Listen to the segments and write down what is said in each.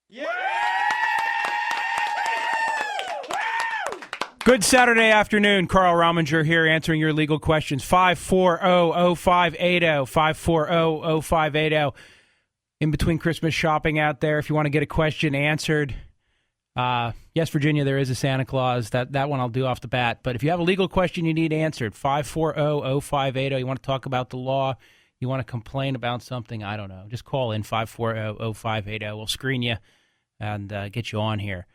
Yeah! Good Saturday afternoon. Carl Rominger here answering your legal questions. 540-0580, 540-0580. In between Christmas shopping out there, if you want to get a question answered, yes, Virginia, there is a Santa Claus. That one I'll do off the bat. But if you have a legal question you need answered, 540-0580. You want to talk about the law, you want to complain about something, I don't know, just call in 540-0580. We'll screen you and get you on here.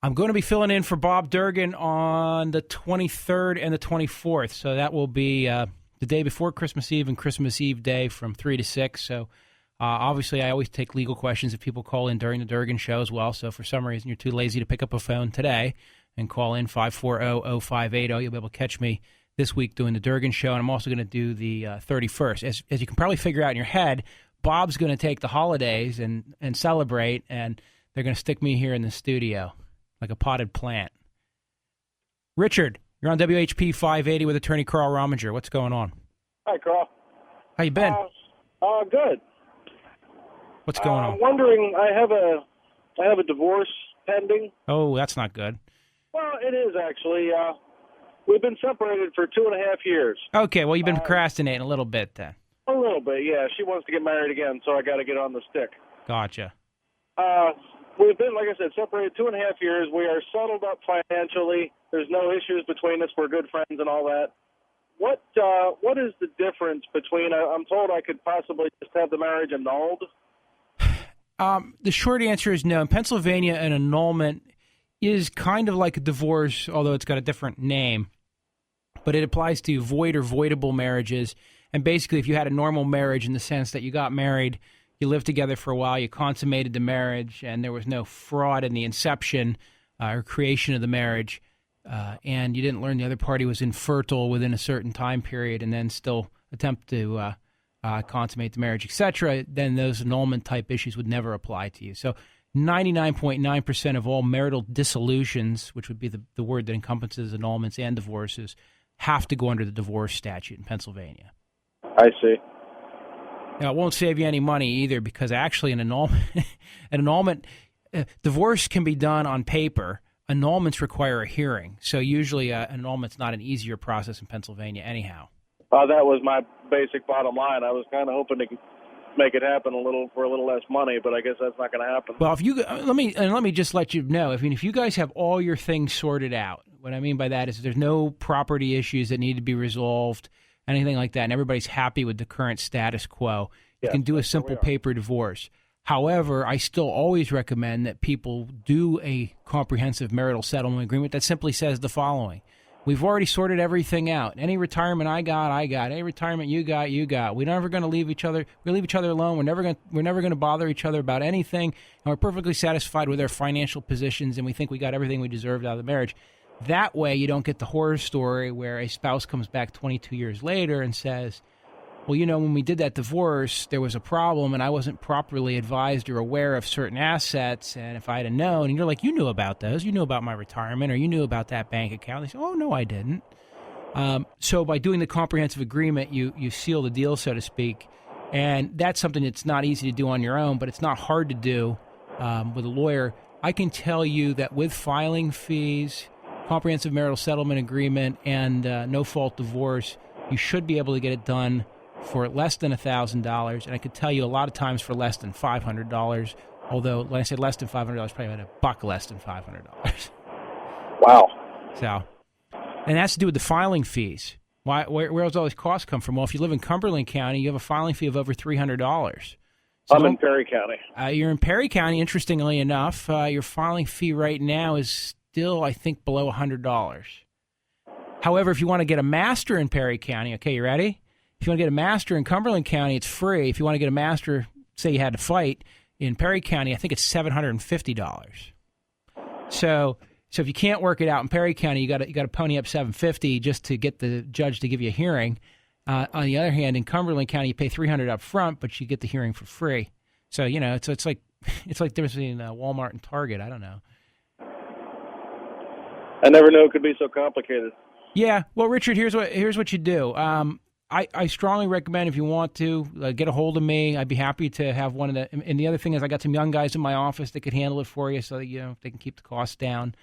I'm going to be filling in for Bob Durgan on the 23rd and the 24th. So that will be the day before Christmas Eve and Christmas Eve day from 3 to 6. So obviously I always take legal questions if people call in during the Durgan show as well. So if for some reason you're too lazy to pick up a phone today and call in 540-0580, you'll be able to catch me this week doing the Durgan show. And I'm also going to do the 31st. As you can probably figure out in your head, Bob's going to take the holidays and celebrate, and they're going to stick me here in the studio like a potted plant. Richard, you're on WHP 580 with attorney Carl Rominger. What's going on? Hi, Carl. How you been? Good. What's going on? I'm wondering, I have a divorce pending. Oh, that's not good. Well, it is actually. We've been separated for 2.5 years. Okay, well, you've been procrastinating a little bit then. A little bit, yeah. She wants to get married again, so I got to get on the stick. Gotcha. We've been, like I said, separated 2.5 years. We are settled up financially. There's no issues between us. We're good friends and all that. What is the difference between? I'm told I could possibly just have the marriage annulled. The short answer is no. In Pennsylvania, an annulment is kind of like a divorce, although it's got a different name. But it applies to void or voidable marriages. And basically, if you had a normal marriage in the sense that you got married, you lived together for a while, you consummated the marriage, and there was no fraud in the inception or creation of the marriage, and you didn't learn the other party was infertile within a certain time period and then still attempt to consummate the marriage, etc., then those annulment-type issues would never apply to you. So 99.9% of all marital dissolutions, which would be the word that encompasses annulments and divorces, have to go under the divorce statute in Pennsylvania. I see. Now, it won't save you any money either, because actually an annulment, divorce can be done on paper. Annulments require a hearing. So usually an annulment's not an easier process in Pennsylvania anyhow. That was my basic bottom line. I was kind of hoping to make it happen for a little less money, but I guess that's not going to happen. Well, if you let me just let you know. If you guys have all your things sorted out, what I mean by that is there's no property issues that need to be resolved, anything like that, and everybody's happy with the current status quo, you can do a simple paper divorce. However, I still always recommend that people do a comprehensive marital settlement agreement that simply says the following. We've already sorted everything out. Any retirement I got. Any retirement you got. We're never going to leave each other. We leave each other alone. We're never going to bother each other about anything, and we're perfectly satisfied with our financial positions, and we think we got everything we deserved out of the marriage. That way, you don't get the horror story where a spouse comes back 22 years later and says, well, when we did that divorce, there was a problem, and I wasn't properly advised or aware of certain assets, and if I had known, and you're like, you knew about those, you knew about my retirement, or you knew about that bank account. They say, oh, no, I didn't. So by doing the comprehensive agreement, you seal the deal, so to speak, and that's something that's not easy to do on your own, but it's not hard to do with a lawyer. I can tell you that with filing fees, comprehensive marital settlement agreement, and no-fault divorce, you should be able to get it done for less than $1,000, and I could tell you a lot of times for less than $500, although when I say less than $500, probably about $1 less than $500. Wow. So, and that's to do with the filing fees. Where does all these costs come from? Well, if you live in Cumberland County, you have a filing fee of over $300. So I'm in Perry County. You're in Perry County, interestingly enough. Your filing fee right now is still, I think, below $100. However, if you want to get a master in Perry County, okay, you ready? If you want to get a master in Cumberland County, it's free. If you want to get a master, say you had to fight, in Perry County, I think it's $750. So if you can't work it out in Perry County, you got to pony up $750 just to get the judge to give you a hearing. On the other hand, in Cumberland County, you pay $300 up front, but you get the hearing for free. So it's like the difference between Walmart and Target. I don't know. I never knew it could be so complicated. Yeah. Well, Richard, here's what you do. I strongly recommend if you want to get a hold of me. I'd be happy to have one of the. And the other thing is, I got some young guys in my office that could handle it for you, so that they can keep the costs down.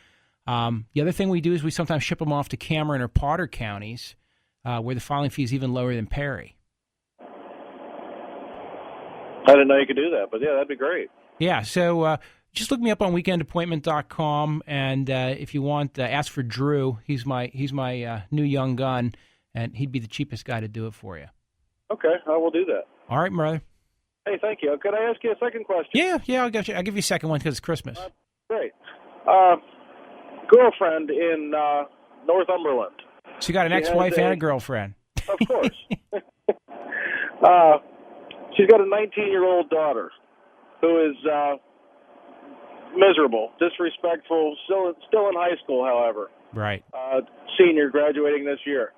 The other thing we do is we sometimes ship them off to Cameron or Potter counties, where the filing fee is even lower than Perry. I didn't know you could do that, but yeah, that'd be great. Yeah, so just look me up on weekendappointment.com, and if you want, ask for Drew. He's my new young gun, and he'd be the cheapest guy to do it for you. Okay, I will do that. All right, brother. Hey, thank you. Could I ask you a second question? Yeah, I'll give you a second one because it's Christmas. Great. Girlfriend in Northumberland. So you got an ex-wife and a girlfriend. Of course. She's got a 19-year-old daughter who is miserable, disrespectful, still in high school, however. Right. Senior, graduating this year.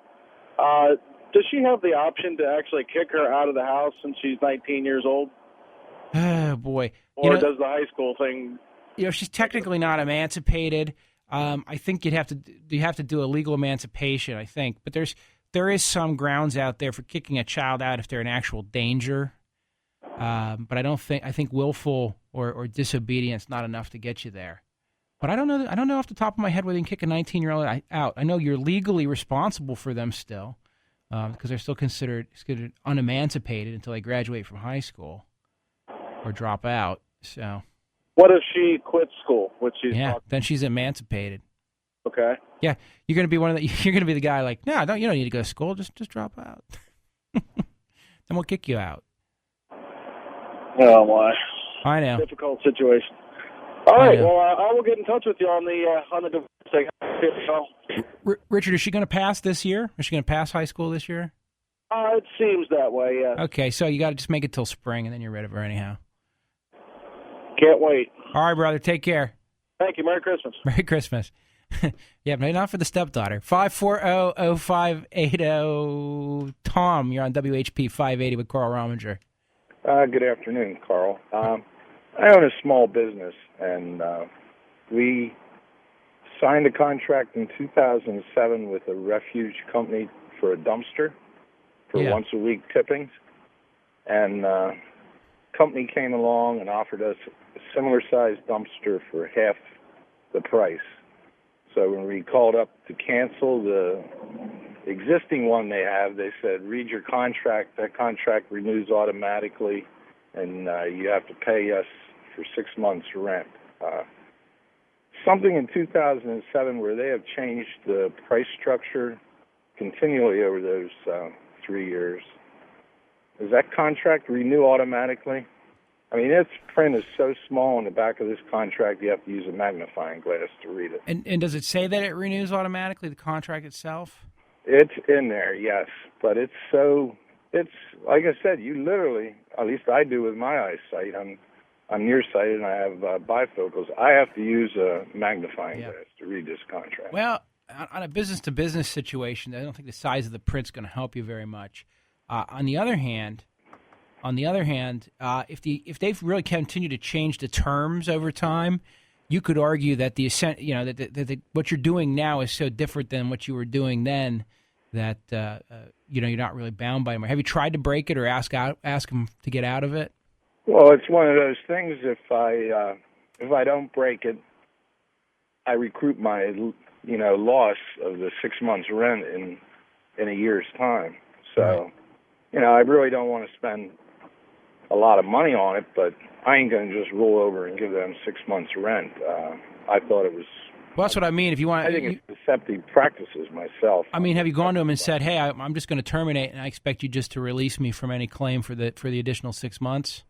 Does she have the option to actually kick her out of the house since she's 19 years old? Oh, boy. Or does the high school thing... she's technically not emancipated. I think you have to do a legal emancipation, I think. But there is some grounds out there for kicking a child out if they're in actual danger. But I think willful or disobedience not enough to get you there. But I don't know off the top of my head whether you can kick a 19-year-old out. I know you're legally responsible for them still, because they're still considered unemancipated until they graduate from high school or drop out. So. What if she quits school? Then she's emancipated. Okay. Yeah, you're gonna be you're gonna be the guy like, no, you don't need to go to school. Just drop out. Then we'll kick you out. Oh my! I know. Difficult situation. All right. Well, I will get in touch with you on the divorce thing. Richard, is she going to pass this year? Is she going to pass high school this year? It seems that way. Yeah. Okay, so you got to just make it till spring, and then you're rid of her anyhow. Can't wait. All right, brother. Take care. Thank you. Merry Christmas. Merry Christmas. Yeah, but not for the stepdaughter. 540-0580. Tom, you're on WHP 580 with Carl Rominger. Good afternoon, Carl. I own a small business, and we signed a contract in 2007 with a refuge company for a dumpster for once-a-week tippings. And company came along and offered us a similar-sized dumpster for half the price. So when we called up to cancel the existing one they have, they said, read your contract. That contract renews automatically, and you have to pay us for 6 months rent. Something in 2007 where they have changed the price structure continually over those 3 years. Does that contract renew automatically? I mean, its print is so small on the back of this contract, you have to use a magnifying glass to read it. And does it say that it renews automatically, the contract itself? It's in there, yes. But it's like I said, you literally, at least I do with my eyesight, I'm nearsighted and I have bifocals. I have to use a magnifying glass to read this contract. Well, on a business-to-business situation, I don't think the size of the print's going to help you very much. On the other hand, if they've really continued to change the terms over time, you could argue that that what you're doing now is so different than what you were doing then that you're not really bound by them. Have you tried to break it or ask them to get out of it? Well, it's one of those things. If I don't break it, I recoup my loss of the 6 months rent in a year's time. So, I really don't want to spend a lot of money on it, but I ain't going to just roll over and give them 6 months rent. I thought it was. Well, that's what I mean. If you want, I think it's deceptive practices myself. I mean, have you gone to them and said, "Hey, I'm just going to terminate, and I expect you just to release me from any claim for the additional 6 months"?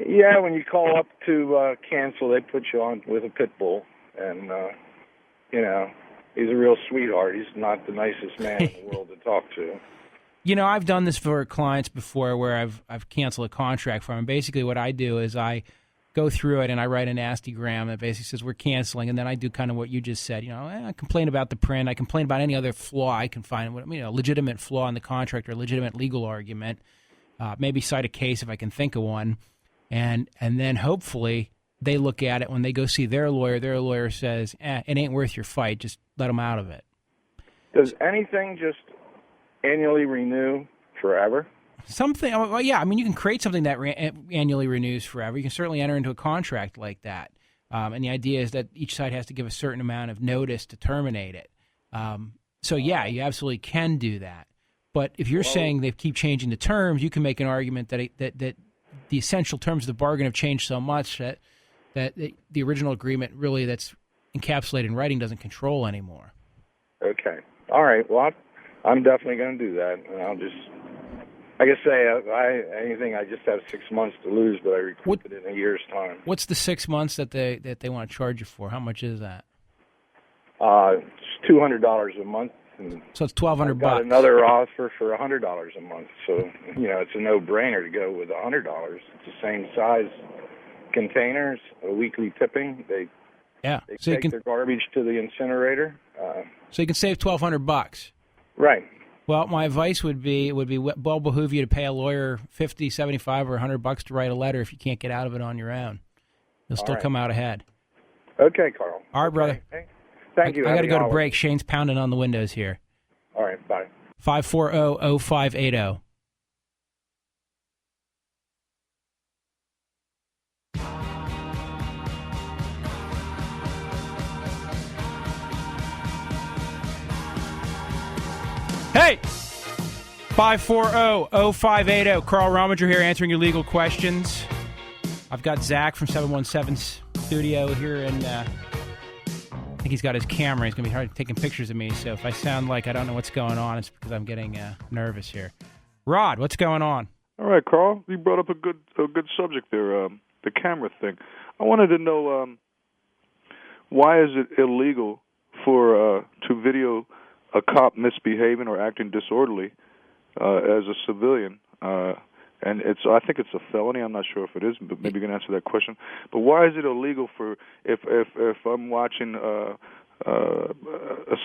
Yeah, when you call up to cancel, they put you on with a pit bull, and he's a real sweetheart. He's not the nicest man in the world to talk to. I've done this for clients before where I've canceled a contract for them. Basically, what I do is I go through it and I write a nastygram that basically says we're canceling, and then I do kind of what you just said. I complain about the print. I complain about any other flaw I can find. A legitimate flaw in the contract or a legitimate legal argument. Maybe cite a case if I can think of one, and then hopefully they look at it when they go see their lawyer. Their lawyer says, it ain't worth your fight. Just let them out of it. Does anything just annually renew forever? Something, well, yeah. I mean, you can create something that annually renews forever. You can certainly enter into a contract like that. And the idea is that each side has to give a certain amount of notice to terminate it. So, yeah, you absolutely can do that. But if you're saying they keep changing the terms, you can make an argument that the essential terms of the bargain have changed so much that the original agreement really that's encapsulated in writing doesn't control anymore. Okay. All right. Well, I'm definitely going to do that. And I'll just, like I say, I just have 6 months to lose, but I recoup it in a year's time. What's the 6 months that they want to charge you for? How much is that? It's $200 a month. And so it's $1,200. Got another offer for $100 a month. So, it's a no-brainer to go with $100. It's the same size containers, a weekly tipping. They take their garbage to the incinerator. So you can save $1,200. Right. Well, my advice would be it would well behoove you to pay a lawyer $50, $75, or $100 to write a letter if you can't get out of it on your own. You'll still come out ahead. Okay, Carl. All right, brother. Okay. Thank you. I got to go to break. Shane's pounding on the windows here. All right, bye. 540-0580. Hey! 540-0580. Carl Rominger here answering your legal questions. I've got Zach from 717's studio here, and I think he's got his camera. He's going to be taking pictures of me, so if I sound like I don't know what's going on, it's because I'm getting nervous here. Rod, what's going on? All right, Carl. You brought up a good subject there, the camera thing. I wanted to know why is it illegal for to video a cop misbehaving or acting disorderly as a civilian, and I think it's a felony. I'm not sure if it is, but maybe you can answer that question. But why is it illegal for if I'm watching a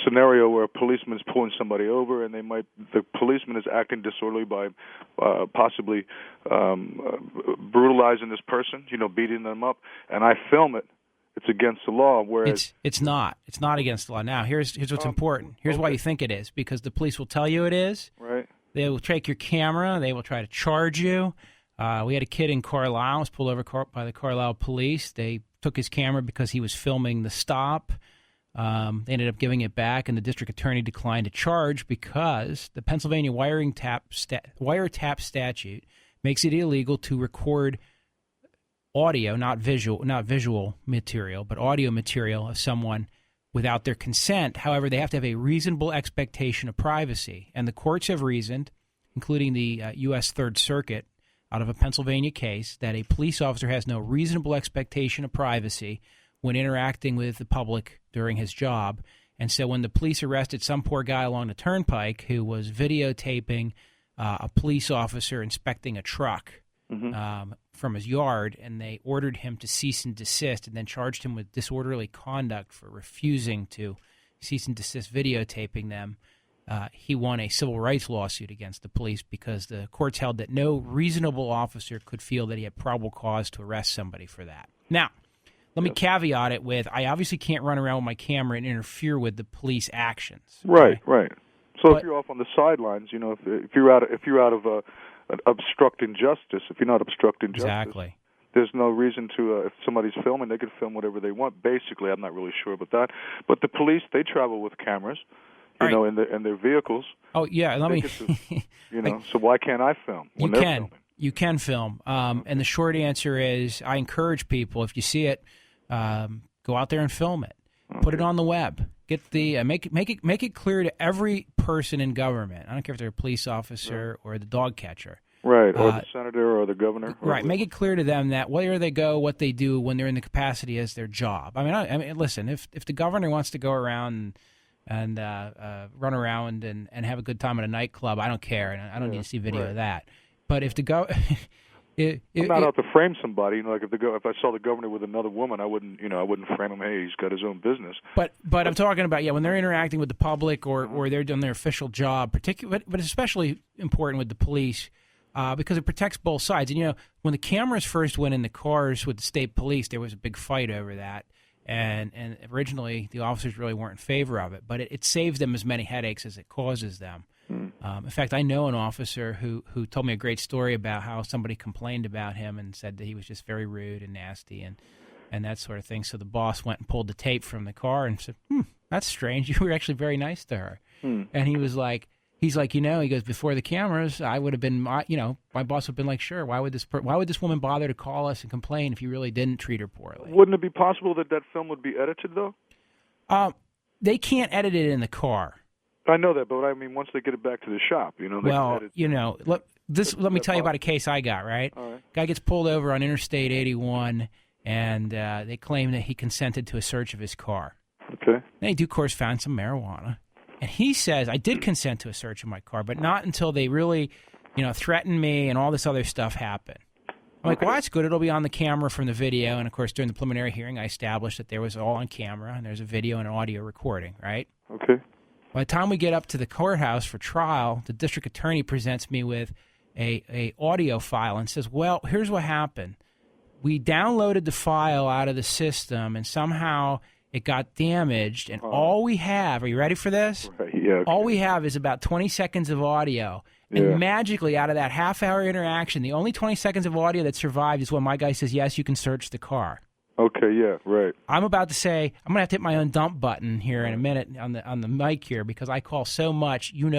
scenario where a policeman is pulling somebody over and the policeman is acting disorderly by possibly brutalizing this person, beating them up, and I film it? It's against the law, whereas it's not. It's not against the law. Now, here's what's important. Here's why you think it is, because the police will tell you it is. Right. They will take your camera. They will try to charge you. We had a kid in Carlisle was pulled over by the Carlisle police. They took his camera because he was filming the stop. They ended up giving it back, and the district attorney declined to charge because the Pennsylvania wiretap statute makes it illegal to record audio, not visual material, but audio material of someone without their consent. However, they have to have a reasonable expectation of privacy. And the courts have reasoned, including the U.S. Third Circuit, out of a Pennsylvania case, that a police officer has no reasonable expectation of privacy when interacting with the public during his job. And so when the police arrested some poor guy along the turnpike who was videotaping a police officer inspecting a truck, from his yard, and they ordered him to cease and desist and then charged him with disorderly conduct for refusing to cease and desist videotaping them, he won a civil rights lawsuit against the police because the courts held that no reasonable officer could feel that he had probable cause to arrest somebody for that. Now, let me caveat it with, I obviously can't run around with my camera and interfere with the police actions. Right, right. So if you're off on the sidelines, if you're out of obstructing justice, if you're not obstructing justice, exactly, there's no reason to, if somebody's filming, they can film whatever they want. Basically, I'm not really sure about that. But the police, they travel with cameras, in their vehicles. Oh, yeah, let me... so why can't I film when they're filming? You can film. And the short answer is I encourage people, if you see it, go out there and film it. Okay. Put it on the web. Get the make it clear to every person in government. I don't care if they're a police officer or the dog catcher. Right, or the senator or the governor. Right, make it clear to them that where they go, what they do when they're in the capacity as their job. I mean, listen, if the governor wants to go around and run around and have a good time at a nightclub, I don't care, and I don't need to see video of that. But if the I'm not out to frame somebody. Like if I saw the governor with another woman, I wouldn't frame him. Hey, he's got his own business. But I'm talking about when they're interacting with the public or they're doing their official job, but it's especially important with the police because it protects both sides. And when the cameras first went in the cars with the state police, there was a big fight over that. And originally the officers really weren't in favor of it, but it saves them as many headaches as it causes them. In fact, I know an officer who told me a great story about how somebody complained about him and said that he was just very rude and nasty and that sort of thing. So the boss went and pulled the tape from the car and said, that's strange. You were actually very nice to her. And he was like, he goes, before the cameras, I would have been, my boss would have been like, sure, why would this woman bother to call us and complain if you really didn't treat her poorly? Wouldn't it be possible that film would be edited, though? They can't edit it in the car. I know that, but I mean, once they get it back to the shop, they can edit. Let me tell you about a case I got, right? All right. Guy gets pulled over on Interstate 81, and they claim that he consented to a search of his car. Okay. They do, of course, find some marijuana. And he says, I did consent to a search of my car, but not until they really, threatened me and all this other stuff happened. I'm like, well, that's good. It'll be on the camera from the video. And, of course, during the preliminary hearing, I established that there was all on camera, and there's a video and an audio recording, right? Okay. By the time we get up to the courthouse for trial, the district attorney presents me with a audio file and says, well, here's what happened. We downloaded the file out of the system, and somehow it got damaged, and all we have, are you ready for this? Right, yeah. Okay. All we have is about 20 seconds of audio. And magically, out of that half-hour interaction, the only 20 seconds of audio that survived is when my guy says, yes, you can search the car. Okay, yeah, right. I'm about to say, I'm going to have to hit my own dump button here in a minute on the mic here because I call so much, on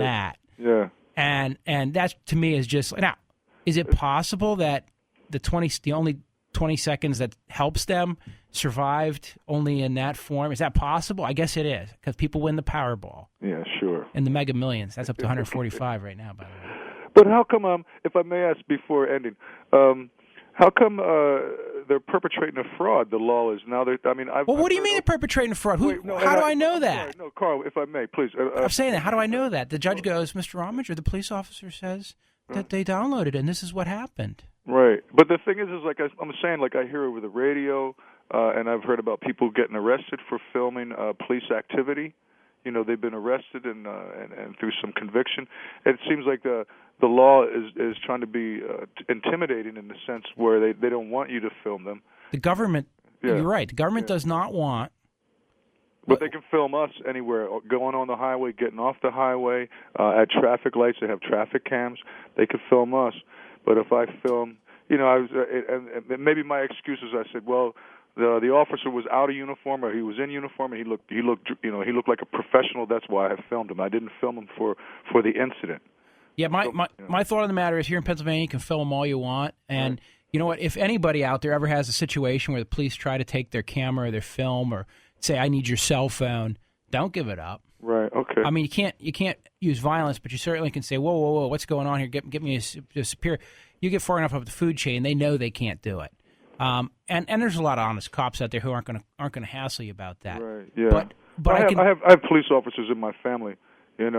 that. Yeah. And that, to me, is just, now, is it possible that the only 20 seconds that helps them survived only in that form? Is that possible? I guess it is, because people win the Powerball. Yeah, sure. And the Mega Millions. That's up to 145 right now, by the way. But how come, if I may ask before ending, how come they're perpetrating a fraud? The law is now. What do you mean they're perpetrating a fraud? How do I know that? Sorry, no, Carl, if I may, please. I'm saying that. How do I know that? The judge goes, Mr. Rominger, the police officer says that they downloaded it, and this is what happened. Right, but the thing is like I'm saying, like I hear over the radio, and I've heard about people getting arrested for filming police activity. They've been arrested and through some conviction. It seems like the law is trying to be intimidating in the sense where they don't want you to film them. The government, you're right, the government does not want. But they can film us anywhere, going on the highway, getting off the highway, at traffic lights. They have traffic cams. They could film us. But if I film, and maybe my excuse is I said, well, the officer was out of uniform or he was in uniform and he looked like a professional. That's why I filmed him. I didn't film him for the incident. Yeah, my thought on the matter is here in Pennsylvania, you can film them all you want. And you know what? If anybody out there ever has a situation where the police try to take their camera or their film or say, I need your cell phone, don't give it up. Right, okay. I mean, you can't use violence, but you certainly can say, whoa, what's going on here? Get me a superior. You get far enough up the food chain, they know they can't do it. And there's a lot of honest cops out there who aren't going to hassle you about that. Right, yeah. But I have police officers in my family, and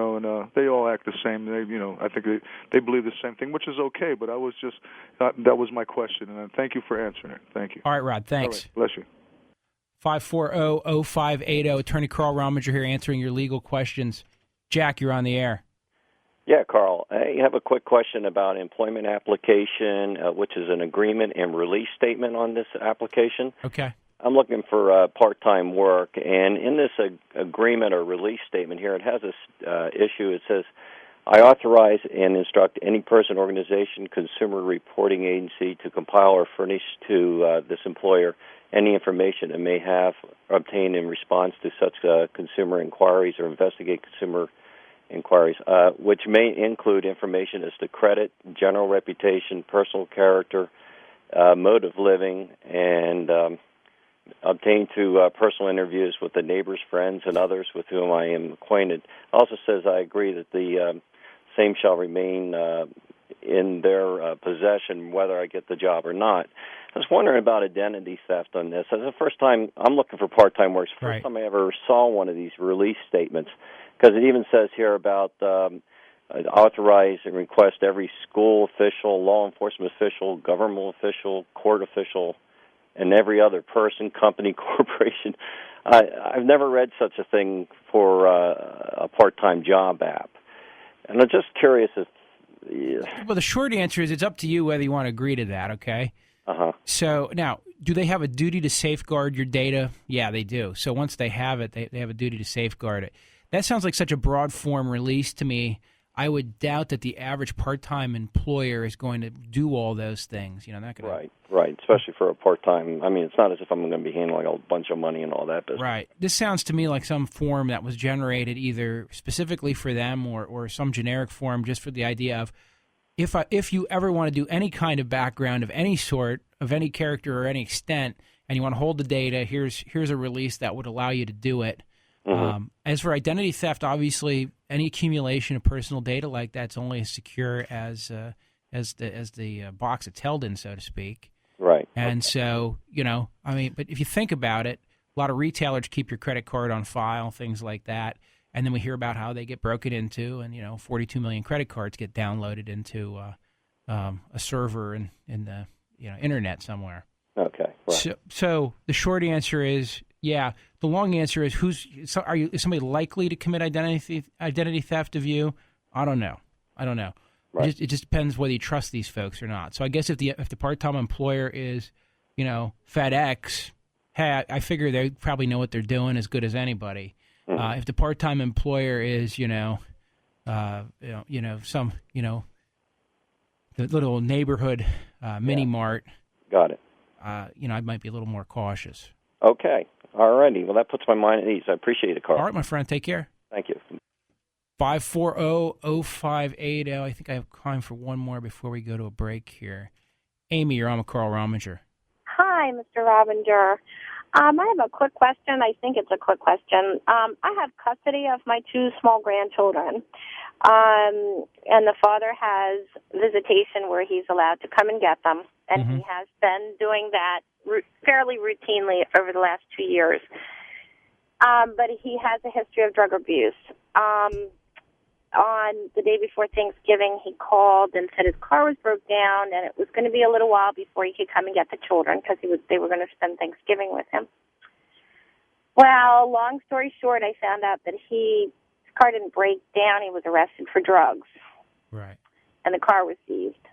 they all act the same. They, I think they believe the same thing, which is okay. But I was just that was my question, and thank you for answering it. Thank you. All right, Rod. Thanks. All right, bless you. 540-0580. Attorney Carl Rominger here answering your legal questions. Jack, you're on the air. Yeah, Carl, I have a quick question about employment application, which is an agreement and release statement on this application. Okay. I'm looking for part-time work, and in this agreement or release statement here, it has this issue. It says, I authorize and instruct any person, organization, consumer reporting agency to compile or furnish to this employer any information it may have obtained in response to such consumer inquiries or investigate consumer inquiries, which may include information as to credit, general reputation, personal character, mode of living, and obtained through personal interviews with the neighbors, friends, and others with whom I am acquainted. Also says I agree that the same shall remain in their possession whether I get the job or not. I was wondering about identity theft on this. It's the first time I'm looking for part-time work. It's the first time I ever saw one of these release statements, because it even says here about authorize and request every school official, law enforcement official, governmental official, court official, and every other person, company, corporation. I've never read such a thing for a part-time job app. And I'm just curious if... Well, the short answer is it's up to you whether you want to agree to that, okay? Uh-huh. So, now, do they have a duty to safeguard your data? Yeah, they do. So once they have it, they have a duty to safeguard it. that sounds like such a broad form release to me. I would doubt that the average part-time employer is going to do all those things. They're not going to. Right. Especially for a part-time. I mean, it's not as if I'm going to be handling a bunch of money and all that business. Right. This sounds to me like some form that was generated either specifically for them or some generic form just for the idea of if you ever want to do any kind of background of any sort, of any character or any extent, and you want to hold the data, here's a release that would allow you to do it. Mm-hmm. As for identity theft, obviously, any accumulation of personal data like that's only as secure as the box it's held in, so to speak. Right. And so, but if you think about it, a lot of retailers keep your credit card on file, things like that. And then we hear about how they get broken into, and 42 million credit cards get downloaded into a server in the internet somewhere. Okay. Right. So the short answer is, yeah. The long answer is, is somebody likely to commit identity theft of you? I don't know. Right. It just depends whether you trust these folks or not. So I guess if the part-time employer is, FedEx, hey, I figure they probably know what they're doing as good as anybody. Mm-hmm. If the part-time employer is, the little neighborhood mini mart, got it. I might be a little more cautious. Okay. All righty. Well, that puts my mind at ease. I appreciate it, Carl. All right, my friend. Take care. Thank you. 540-0580. I think I have time for one more before we go to a break here. Amy, you're on with Carl Rominger. Hi, Mr. Robinger. I have a quick question. I think it's a quick question. I have custody of my 2 small grandchildren, and the father has visitation where he's allowed to come and get them, and he has been doing that fairly routinely over the last 2 years. But he has a history of drug abuse. On the day before Thanksgiving, he called and said his car was broke down, and it was going to be a little while before he could come and get the children because they were going to spend Thanksgiving with him. Well, long story short, I found out that his car didn't break down. He was arrested for drugs. Right. And the car was seized.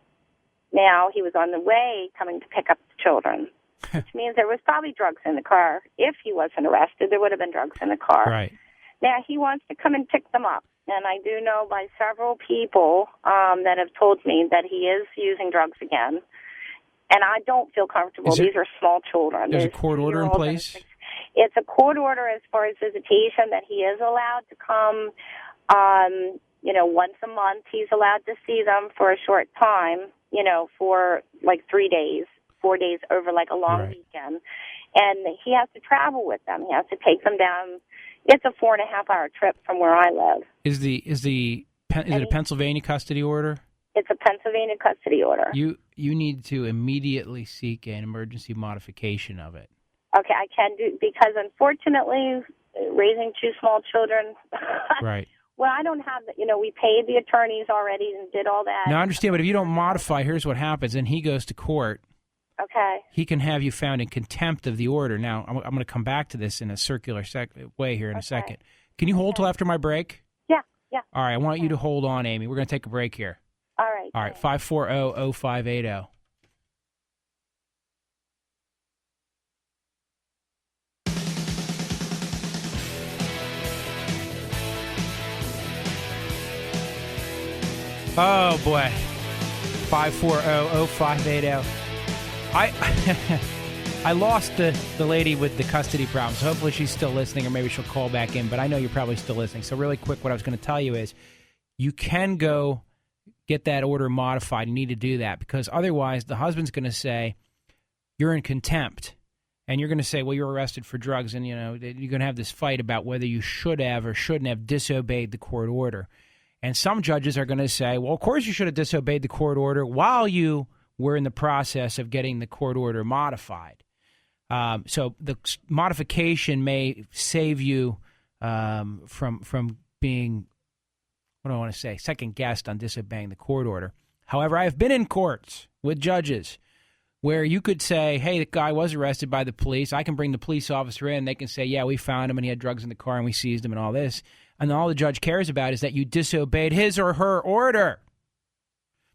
Now, he was on the way coming to pick up the children, which means there was probably drugs in the car. If he wasn't arrested, there would have been drugs in the car. Right. Now, he wants to come and pick them up. And I do know by several people that have told me that he is using drugs again. And I don't feel comfortable. These are small children. There's a court order in place? It's a court order as far as visitation that he is allowed to come, once a month. He's allowed to see them for a short time, for like 3 days, 4 days over like a long weekend. And he has to travel with them. He has to take them down. It's a 4.5-hour trip from where I live. Is it a Pennsylvania custody order? It's a Pennsylvania custody order. You need to immediately seek an emergency modification of it. Okay, I can do, because unfortunately, raising 2 small children. Right. Well, I don't have we paid the attorneys already and did all that. Now, I understand, but if you don't modify, here's what happens. And he goes to court. Okay. He can have you found in contempt of the order. Now, I'm going to come back to this in a circular way here in a second. Can you hold till after my break? Yeah. All right, I want you to hold on, Amy. We're going to take a break here. All right. All right, 540-0580. Oh, boy. 540-0580. I lost the lady with the custody problem, so hopefully she's still listening, or maybe she'll call back in, but I know you're probably still listening. So really quick, what I was going to tell you is you can go get that order modified. You need to do that, because otherwise the husband's going to say you're in contempt, and you're going to say, well, you're arrested for drugs, and you're going to have this fight about whether you should have or shouldn't have disobeyed the court order. And some judges are going to say, well, of course you should have disobeyed the court order while you were in the process of getting the court order modified. So the modification may save you from being, what do I want to say, second-guessed on disobeying the court order. However, I have been in courts with judges where you could say, hey, the guy was arrested by the police. I can bring the police officer in. They can say, yeah, we found him and he had drugs in the car and we seized him and all this. And all the judge cares about is that you disobeyed his or her order,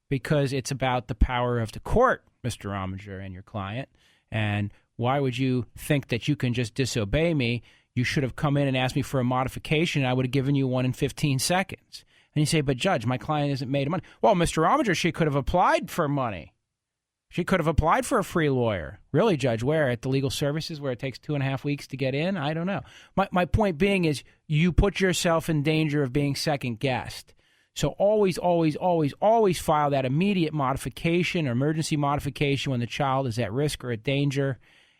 because it's about the power of the court, Mr. Rominger and your client. And why would you think that you can just disobey me? you should have come in and asked me for a modification, and I would have given you one in 15 seconds. And you say, but Judge, my client isn't made of money. Well, Mr. Rominger, she could have applied for money. She could have applied for a free lawyer. Really, Judge, where? At the legal services where it takes 2.5 weeks to get in? I don't know. My point being is you put yourself in danger of being second-guessed. So always, always, always, always file that immediate modification or emergency modification when the child is at risk or at danger,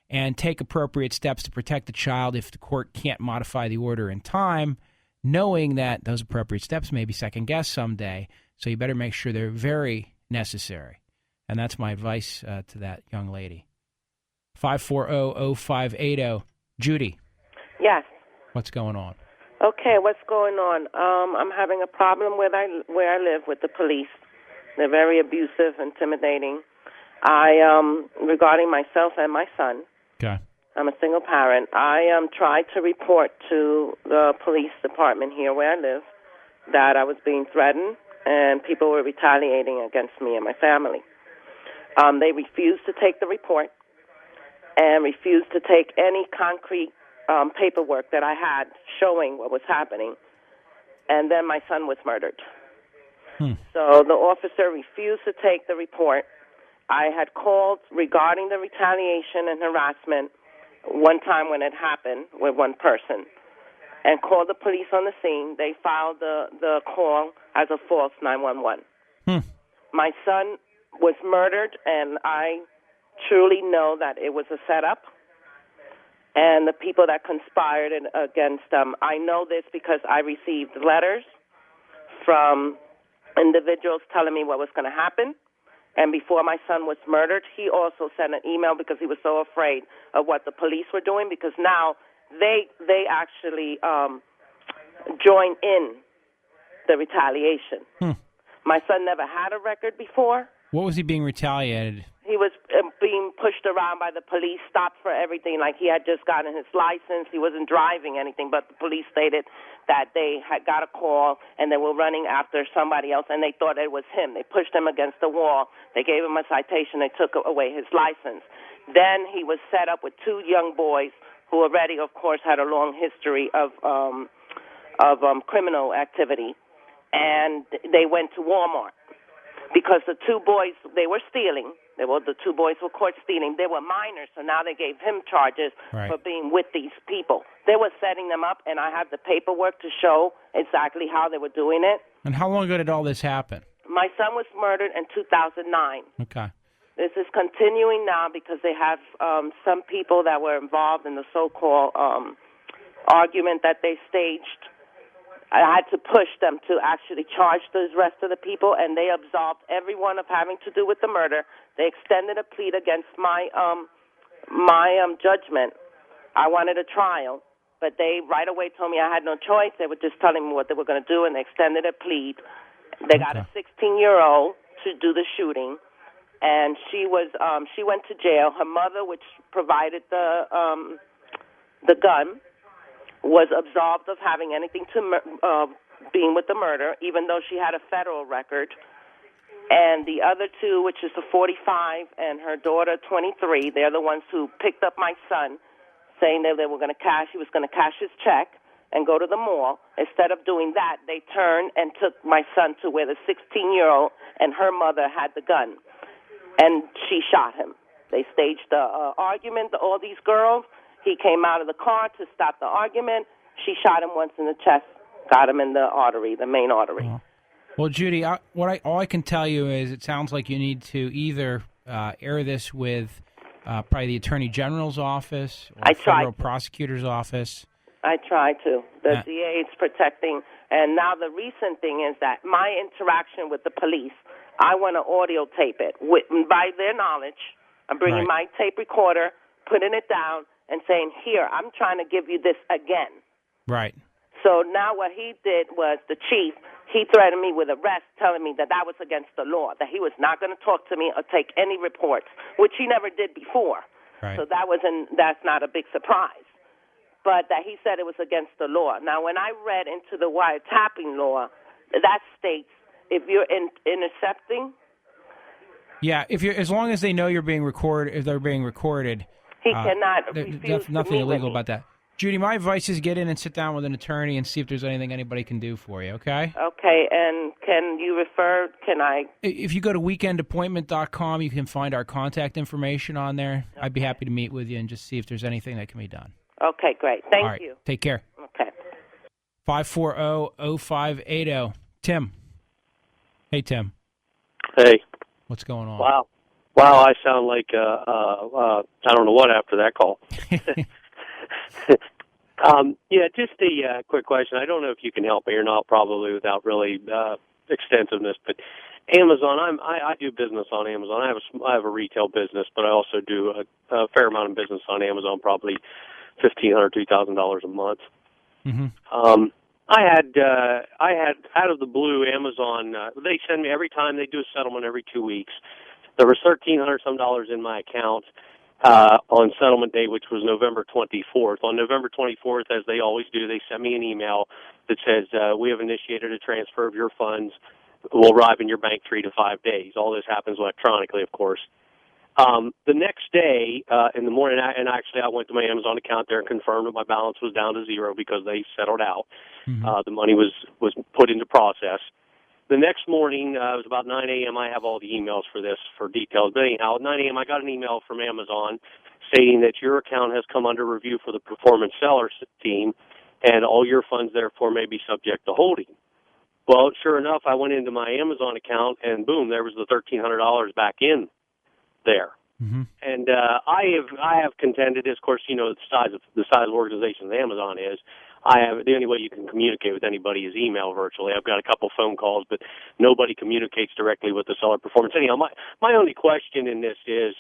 and take appropriate steps to protect the child if the court can't modify the order in time, knowing that those appropriate steps may be second-guessed someday. So you better make sure they're very necessary. And that's my advice to that young lady. 540-0580. Judy. Yes. What's going on? Okay, what's going on? I'm having a problem where I live with the police. They're very abusive, intimidating. Regarding myself and my son. Okay. I'm a single parent. I tried to report to the police department here where I live that I was being threatened and people were retaliating against me and my family. They refused to take the report and refused to take any concrete paperwork that I had showing what was happening. And then my son was murdered. So the officer refused to take the report. I had called regarding the retaliation and harassment one time when it happened with one person and called the police on the scene. They filed the call as a false 911. My son was murdered, and I truly know that it was a setup. And the people that conspired against them, I know this because I received letters from individuals telling me what was going to happen. And before my son was murdered, he also sent an email because he was so afraid of what the police were doing, because now they actually join in the retaliation. My son never had a record before. What was he being retaliated? He was being pushed around by the police, stopped for everything, like he had just gotten his license. He wasn't driving anything, but the police stated that they had got a call and they were running after somebody else, and they thought it was him. They pushed him against the wall. They gave him a citation. They took away his license. Then he was set up with two young boys who already, of course, had a long history of criminal activity, and they went to Walmart. Because the two boys, they were stealing. The two boys were caught stealing. They were minors, so now they gave him charges for being with these people. They were setting them up, and I have the paperwork to show exactly how they were doing it. And how long ago did all this happen? My son was murdered in 2009. Okay. This is continuing now because they have some people that were involved in the so-called argument that they staged. I had to push them to actually charge the rest of the people, and they absolved everyone of having to do with the murder. They extended a plea against my judgment. I wanted a trial, but they right away told me I had no choice. They were just telling me what they were going to do, and they extended a plea. They got a 16-year-old to do the shooting, and she went to jail. Her mother, which provided the gun, was absolved of having anything to being with the murder, even though she had a federal record. And the other two, which is the 45 and her daughter, 23, they're the ones who picked up my son, saying that he was going to cash his check and go to the mall. Instead of doing that, they turned and took my son to where the 16-year-old and her mother had the gun, and she shot him. They staged the argument, all these girls. He came out of the car to stop the argument. She shot him once in the chest, got him in the artery, the main artery. Well, Judy, all I can tell you is it sounds like you need to either air this with probably the Attorney General's office or federal prosecutor's office. I tried to. The DA is protecting. And now the recent thing is that my interaction with the police, I want to audio tape it. By their knowledge, I'm bringing my tape recorder, putting it down, and saying, here, I'm trying to give you this again. Right. So now what he did was, the chief, he threatened me with arrest, telling me that was against the law, that he was not going to talk to me or take any reports, which he never did before. Right. So that's not a big surprise. But that he said it was against the law. Now, when I read into the wiretapping law, that states if you're intercepting. Yeah, as long as they know you're being recorded, if they're being recorded. He cannot refuse nothing to meet illegal with me. about that. Judy, my advice is get in and sit down with an attorney and see if there's anything anybody can do for you, okay? Okay, and can you refer, can I? If you go to weekendappointment.com, you can find our contact information on there. Okay. I'd be happy to meet with you and just see if there's anything that can be done. Okay, great. Thank All right, you. take care. Okay. 540-0580. Tim. Hey, Tim. Hey. What's going on? Wow, I sound like I don't know what after that call. Yeah, just a quick question. I don't know if you can help me or not, probably without really extensiveness, but Amazon, I do business on Amazon. I have a retail business, but I also do a fair amount of business on Amazon, probably $1,500, $2,000 a month. Mm-hmm. I had out of the blue, Amazon, they send me every time they do a settlement every 2 weeks. There was $1,300 some in my account on settlement day, which was November 24th. On November 24th, as they always do, they sent me an email that says, we have initiated a transfer of your funds. Will arrive in your bank 3 to 5 days. All this happens electronically, of course. The next day, in the morning, I went to my Amazon account there and confirmed that my balance was down to zero because they settled out. Mm-hmm. The money was put into process. The next morning, it was about 9 a.m. I have all the emails for this for details. But anyhow, at 9 a.m. I got an email from Amazon stating that your account has come under review for the performance sellers team, and all your funds therefore may be subject to holding. Well, sure enough, I went into my Amazon account, and boom, there was the $1,300 back in there. Mm-hmm. And I have contended, of course, you know, the size of organization that Amazon is. The only way you can communicate with anybody is email virtually. I've got a couple phone calls, but nobody communicates directly with the seller performance. Anyhow, my only question in this is,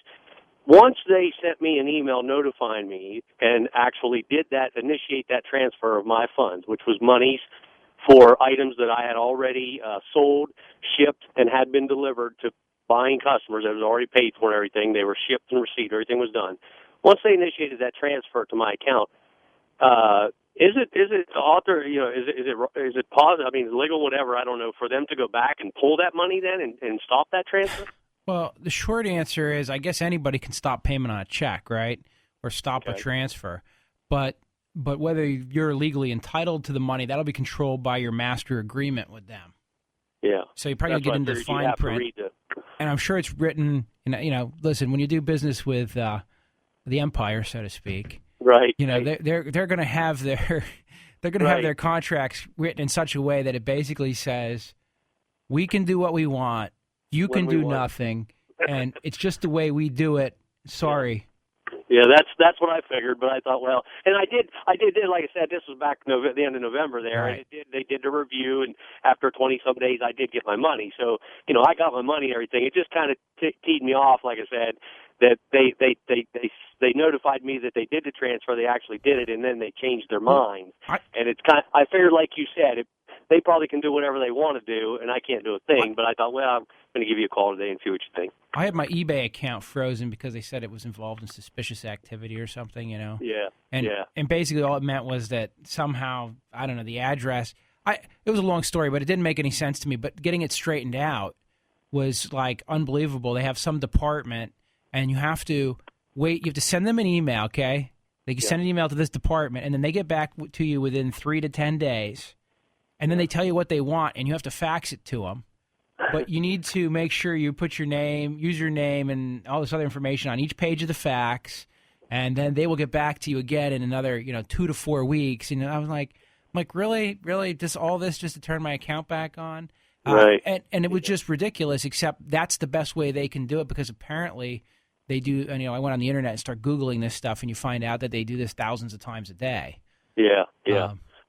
once they sent me an email notifying me and actually initiate that transfer of my funds, which was monies for items that I had already sold, shipped, and had been delivered to buying customers that was already paid for and everything. They were shipped and received. Everything was done. Once they initiated that transfer to my account, is it positive? I mean, legal, whatever. I don't know. For them to go back and pull that money then and stop that transfer? Well, the short answer is, I guess anybody can stop payment on a check, right, or stop a transfer, but whether you're legally entitled to the money, that'll be controlled by your master agreement with them. Yeah. So you probably get into fine print, and I'm sure it's written. Listen, when you do business with the empire, so to speak, right? They're going to have their have their contracts written in such a way that it basically says, we can do what we want, you can do nothing, and it's just the way we do it. Sorry. Yeah, that's what I figured, but I thought, well, and I did, like I said, this was back at the end of November there, right. And they did the review, and after 20-some days, I did get my money. So, I got my money and everything. It just kind of teed me off, like I said, that they notified me that they did the transfer, they actually did it, and then they changed their minds. And it's I figured, like you said, they probably can do whatever they want to do, and I can't do a thing. But I thought, well, I'm going to give you a call today and see what you think. I had my eBay account frozen because they said it was involved in suspicious activity or something, Yeah. And basically all it meant was that somehow, I don't know, the address. It was a long story, but it didn't make any sense to me. But getting it straightened out was like unbelievable. They have some department, and you have to wait. You have to send them an email, okay? They can send an email to this department, and then they get back to you within 3 to 10 days. And then they tell you what they want, and you have to fax it to them. But you need to make sure you put your name, username, and all this other information on each page of the fax, and then they will get back to you again in another, 2 to 4 weeks. And I was like, really, all this just to turn my account back on? Right. And it was just ridiculous. Except that's the best way they can do it, because apparently they do. And I went on the internet and started Googling this stuff, and you find out that they do this thousands of times a day. Yeah.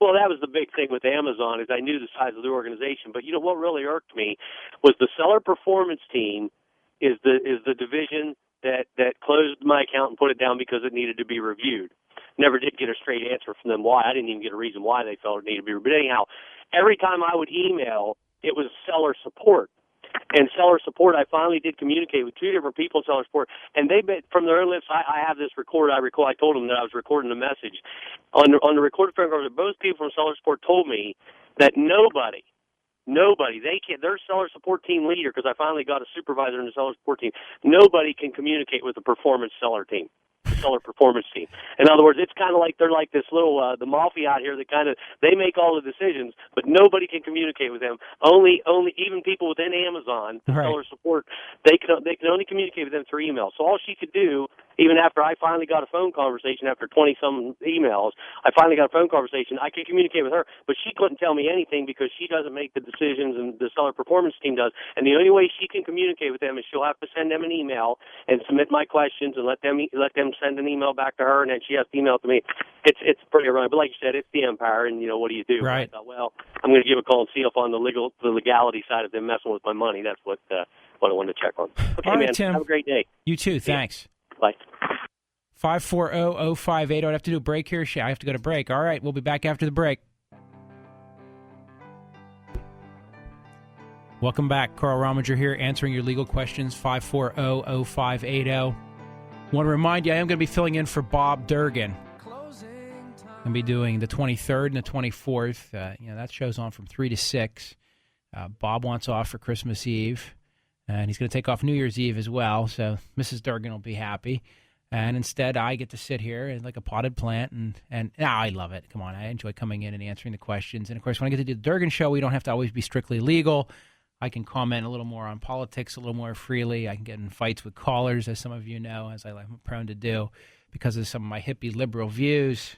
Well, that was the big thing with Amazon, is I knew the size of the organization. But what really irked me was the seller performance team is the division that closed my account and put it down because it needed to be reviewed. Never did get a straight answer from them why. I didn't even get a reason why they felt it needed to be reviewed. But anyhow, every time I would email, it was seller support. And seller support, I finally did communicate with 2 different people in seller support, and they from their own lips. I have this recorded. I told them that I was recording the message on the recorded phone call. Both people from seller support told me that nobody, they can't. Their seller support team leader, because I finally got a supervisor in the seller support team. Nobody can communicate with the performance seller team. the seller performance team. In other words, it's kind of like they're like this little the mafia out here that kind of they make all the decisions, but nobody can communicate with them. Only even people within Amazon, the seller support, they can only communicate with them through email. So all she could do, even after I finally got a phone conversation after 20-some emails, I finally got a phone conversation. I could communicate with her, but she couldn't tell me anything because she doesn't make the decisions, and the seller performance team does. And the only way she can communicate with them is she'll have to send them an email and submit my questions and let them send an email back to her, and then she has to email it to me. It's pretty ironic, but like you said, it's the empire, and what do you do? Right. I thought, well, I'm going to give a call and see if on the legality side of them messing with my money. That's what I wanted to check on. Okay, all right, man. Tim. Have a great day. You too. Thanks. Bye. 540-058. I have to do a break here. I have to go to break. All right, we'll be back after the break. Welcome back. Carl Rominger here, answering your legal questions. 540-0580. Want to remind you, I am going to be filling in for Bob Durgan. I'm going to be doing the 23rd and the 24th. That show's on from 3 to 6. Bob wants off for Christmas Eve, and he's going to take off New Year's Eve as well, so Mrs. Durgan will be happy. And instead, I get to sit here like a potted plant, and I love it. Come on, I enjoy coming in and answering the questions. And, of course, when I get to do the Durgan show, we don't have to always be strictly legal. I can comment a little more on politics a little more freely. I can get in fights with callers, as some of you know, as I'm prone to do, because of some of my hippie liberal views.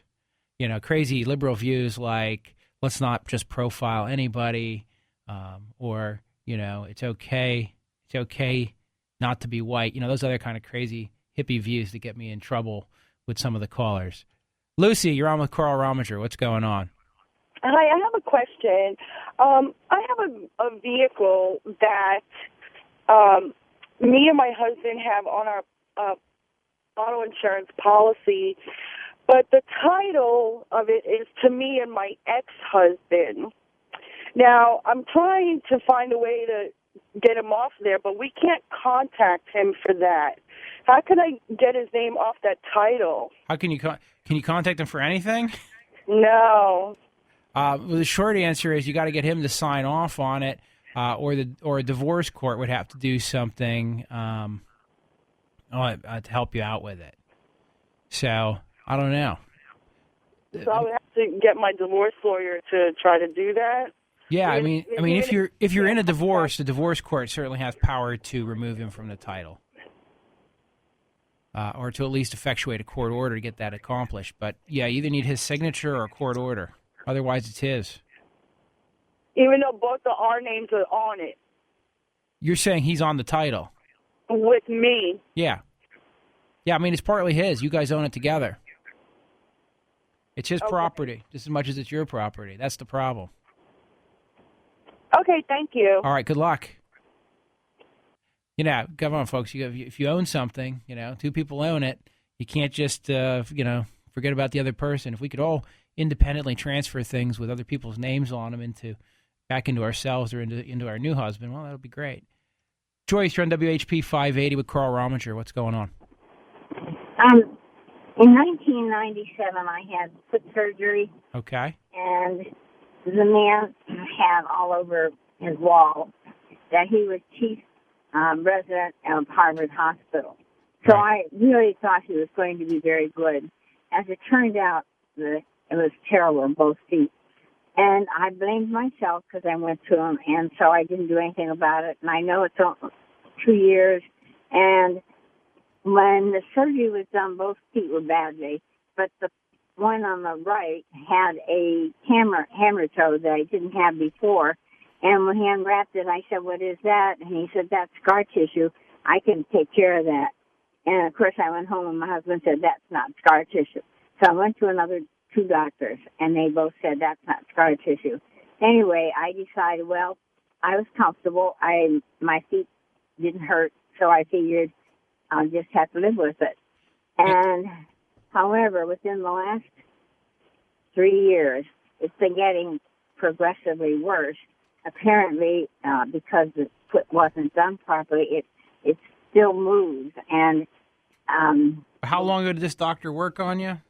Crazy liberal views like let's not just profile anybody, or it's okay not to be white. Those other kind of crazy hippie views that get me in trouble with some of the callers. Lucy, you're on with Carl Rominger. What's going on? Hi, I have a question. I have a vehicle that me and my husband have on our auto insurance policy, but the title of it is to me and my ex-husband. Now, I'm trying to find a way to get him off there, but we can't contact him for that. How can I get his name off that title? How can you contact him for anything? No. Well, the short answer is you got to get him to sign off on it, or a divorce court would have to do something to help you out with it. So I don't know. So I would have to get my divorce lawyer to try to do that. Yeah, I mean, if you're in a divorce, the divorce court certainly has power to remove him from the title, or to at least effectuate a court order to get that accomplished. But yeah, you either need his signature or a court order. Otherwise, it's his. Even though both of our names are on it. You're saying he's on the title? With me. Yeah. Yeah, I mean, it's partly his. You guys own it together. It's his property, just as much as it's your property. That's the problem. Okay, thank you. All right, good luck. Come on, folks. If you own something, two people own it. You can't just, forget about the other person. If we could all independently transfer things with other people's names on them back into ourselves or into our new husband, well, that would be great. Joyce, you're on WHP 580 with Carl Rominger. What's going on? In 1997, I had foot surgery. Okay. And the man had all over his wall that he was chief resident of Harvard Hospital. So I really thought he was going to be very good. As it turned out, it was terrible on both feet. And I blamed myself because I went to him, and so I didn't do anything about it. And I know it's 2 years. And when the surgery was done, both feet were badly. But the one on the right had a hammer toe that I didn't have before. And when he unwrapped it, I said, "What is that?" And he said, "That's scar tissue. I can take care of that." And, of course, I went home, and my husband said, "That's not scar tissue." So I went to another 2 doctors, and they both said, "That's not scar tissue." Anyway, I decided, well, I was comfortable. My feet didn't hurt, so I figured I'll just have to live with it. And, however, within the last 3 years, it's been getting progressively worse. Apparently, because the foot wasn't done properly, it still moves. And how long ago did this doctor work on you?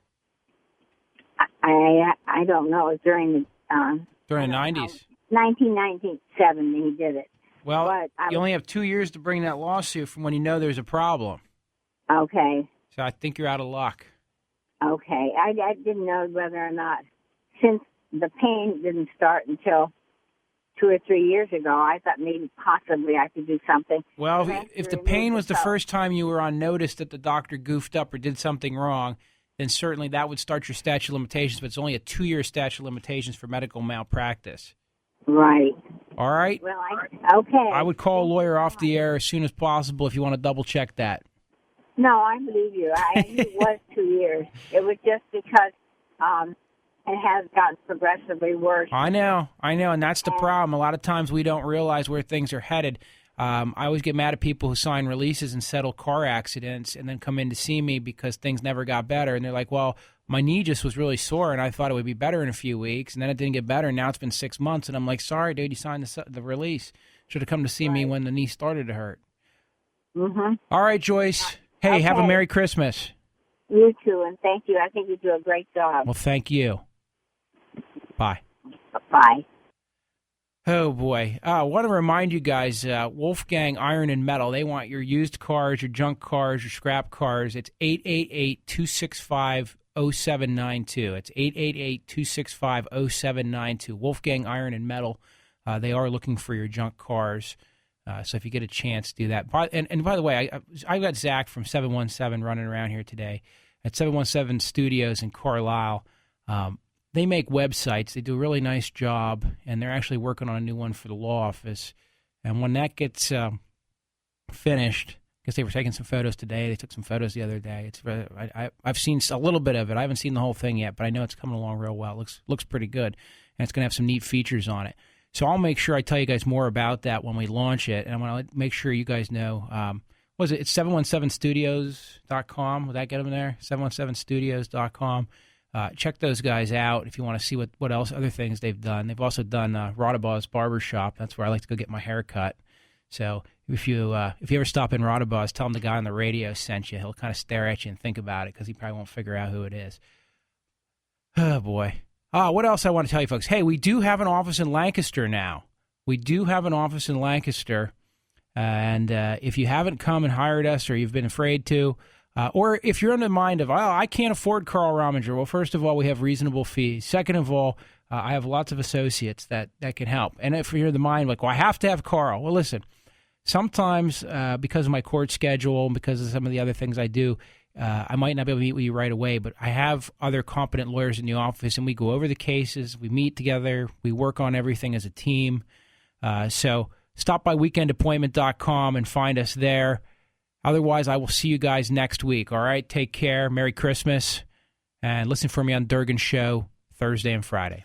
I don't know. It was during the 90s. 1997 he did it. Well, you only have 2 years to bring that lawsuit from when you know there's a problem. Okay. So I think you're out of luck. Okay. I didn't know whether or not, since the pain didn't start until 2 or 3 years ago, I thought maybe possibly I could do something. Well, if the pain was the first time you were on notice that the doctor goofed up or did something wrong, then certainly that would start your statute of limitations, but it's only a 2-year statute of limitations for medical malpractice. Right. All right? Well, okay. I would call a lawyer off the air as soon as possible if you want to double-check that. No, I believe you. I knew it was 2 years. It was just because it has gotten progressively worse. I know, and that's the problem. A lot of times we don't realize where things are headed. I always get mad at people who sign releases and settle car accidents and then come in to see me because things never got better. And they're like, well, my knee just was really sore, and I thought it would be better in a few weeks, and then it didn't get better, and now it's been 6 months. And I'm like, sorry, dude, you signed the release. Should have come to see me when the knee started to hurt. Mm-hmm. All right, Joyce. Hey, have a Merry Christmas. You too, and thank you. I think you do a great job. Well, thank you. Bye. Bye. Oh, boy. I want to remind you guys, Wolfgang Iron and Metal, they want your used cars, your junk cars, your scrap cars. It's 888-265-0792. It's 888-265-0792. Wolfgang Iron and Metal, they are looking for your junk cars. So if you get a chance, do that. And by the way, I got Zach from 717 running around here today at 717 Studios in Carlisle. They make websites. They do a really nice job, and they're actually working on a new one for the law office. And when that gets finished, because they were taking some photos today, they took some photos the other day. I've seen a little bit of it. I haven't seen the whole thing yet, but I know it's coming along real well. It looks pretty good, and it's going to have some neat features on it. So I'll make sure I tell you guys more about that when we launch it, and I want to make sure you guys know. It's 717studios.com. Will that get them there? 717studios.com. Check those guys out if you want to see what else, other things they've done. They've also done Rodabaw's Barbershop. That's where I like to go get my hair cut. So if you ever stop in Rodabaw's, tell him the guy on the radio sent you. He'll kind of stare at you and think about it because he probably won't figure out who it is. Oh, boy. What else I want to tell you, folks? Hey, we do have an office in Lancaster now. We do have an office in Lancaster. And if you haven't come and hired us or you've been afraid to, or if you're in the mind of, I can't afford Carl Rominger. Well, first of all, we have reasonable fees. Second of all, I have lots of associates that can help. And if you're in the mind like, well, I have to have Carl. Well, listen, sometimes because of my court schedule and because of some of the other things I do, I might not be able to meet with you right away, but I have other competent lawyers in the office, and we go over the cases. We meet together. We work on everything as a team. So stop by weekendappointment.com and find us there. Otherwise, I will see you guys next week. All right? Take care. Merry Christmas. And listen for me on Durgan's show Thursday and Friday.